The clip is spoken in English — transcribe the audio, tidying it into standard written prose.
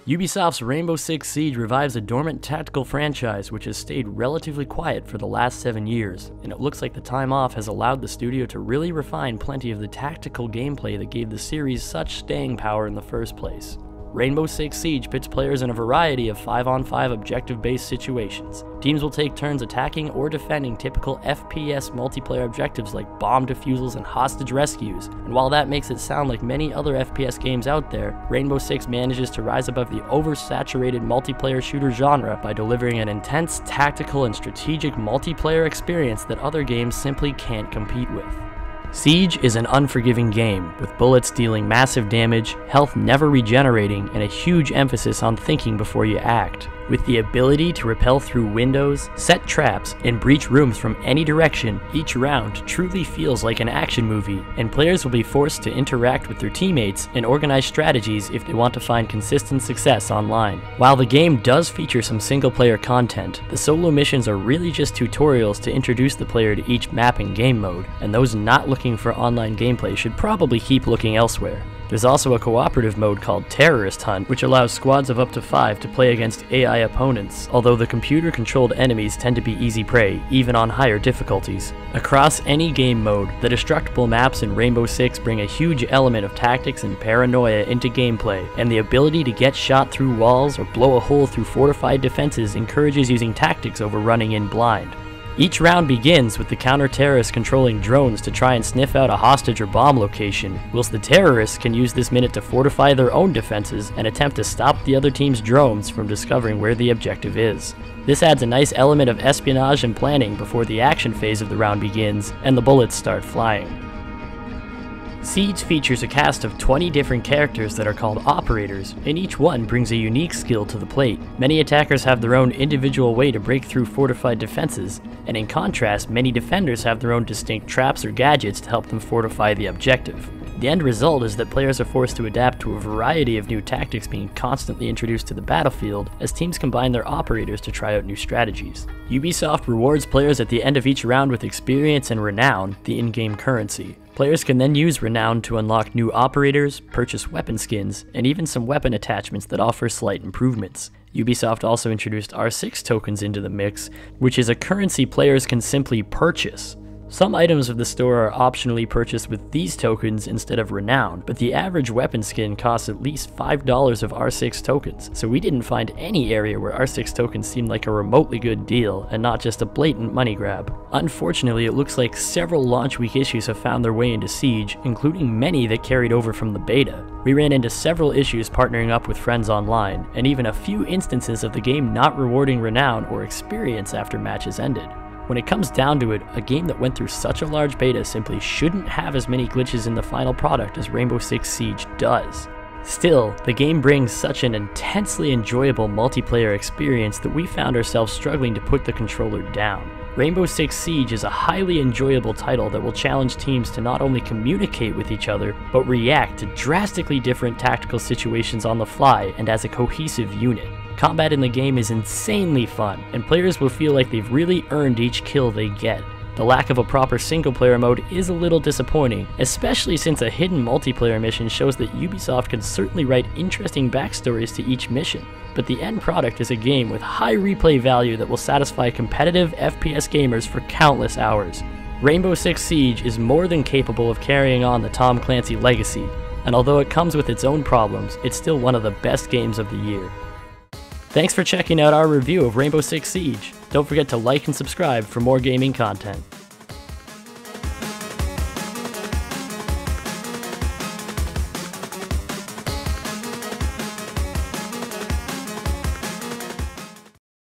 Ubisoft's Rainbow Six Siege revives a dormant tactical franchise which has stayed relatively quiet for the last 7 years, and it looks like the time off has allowed the studio to really refine plenty of the tactical gameplay that gave the series such staying power in the first place. Rainbow Six Siege pits players in a variety of 5-on-5 objective-based situations. Teams will take turns attacking or defending typical FPS multiplayer objectives like bomb defusals and hostage rescues, and while that makes it sound like many other FPS games out there, Rainbow Six manages to rise above the oversaturated multiplayer shooter genre by delivering an intense, tactical, and strategic multiplayer experience that other games simply can't compete with. Siege is an unforgiving game, with bullets dealing massive damage, health never regenerating, and a huge emphasis on thinking before you act. With the ability to rappel through windows, set traps, and breach rooms from any direction, each round truly feels like an action movie, and players will be forced to interact with their teammates and organize strategies if they want to find consistent success online. While the game does feature some single-player content, the solo missions are really just tutorials to introduce the player to each map and game mode, and those not looking for online gameplay should probably keep looking elsewhere. There's also a cooperative mode called Terrorist Hunt, which allows squads of up to 5 to play against AI opponents, although the computer-controlled enemies tend to be easy prey, even on higher difficulties. Across any game mode, the destructible maps in Rainbow Six bring a huge element of tactics and paranoia into gameplay, and the ability to get shot through walls or blow a hole through fortified defenses encourages using tactics over running in blind. Each round begins with the counter-terrorists controlling drones to try and sniff out a hostage or bomb location, whilst the terrorists can use this minute to fortify their own defenses and attempt to stop the other team's drones from discovering where the objective is. This adds a nice element of espionage and planning before the action phase of the round begins and the bullets start flying. Siege features a cast of 20 different characters that are called operators, and each one brings a unique skill to the plate. Many attackers have their own individual way to break through fortified defenses, and in contrast, many defenders have their own distinct traps or gadgets to help them fortify the objective. The end result is that players are forced to adapt to a variety of new tactics being constantly introduced to the battlefield as teams combine their operators to try out new strategies. Ubisoft rewards players at the end of each round with experience and renown, the in-game currency. Players can then use renown to unlock new operators, purchase weapon skins, and even some weapon attachments that offer slight improvements. Ubisoft also introduced R6 tokens into the mix, which is a currency players can simply purchase. Some items of the store are optionally purchased with these tokens instead of renown, but the average weapon skin costs at least $5 of R6 tokens, so we didn't find any area where R6 tokens seemed like a remotely good deal and not just a blatant money grab. Unfortunately, it looks like several launch week issues have found their way into Siege, including many that carried over from the beta. We ran into several issues partnering up with friends online, and even a few instances of the game not rewarding renown or experience after matches ended. When it comes down to it, a game that went through such a large beta simply shouldn't have as many glitches in the final product as Rainbow Six Siege does. Still, the game brings such an intensely enjoyable multiplayer experience that we found ourselves struggling to put the controller down. Rainbow Six Siege is a highly enjoyable title that will challenge teams to not only communicate with each other, but react to drastically different tactical situations on the fly and as a cohesive unit. Combat in the game is insanely fun, and players will feel like they've really earned each kill they get. The lack of a proper single-player mode is a little disappointing, especially since a hidden multiplayer mission shows that Ubisoft can certainly write interesting backstories to each mission. But the end product is a game with high replay value that will satisfy competitive FPS gamers for countless hours. Rainbow Six Siege is more than capable of carrying on the Tom Clancy legacy, and although it comes with its own problems, it's still one of the best games of the year. Thanks for checking out our review of Rainbow Six Siege. Don't forget to like and subscribe for more gaming content.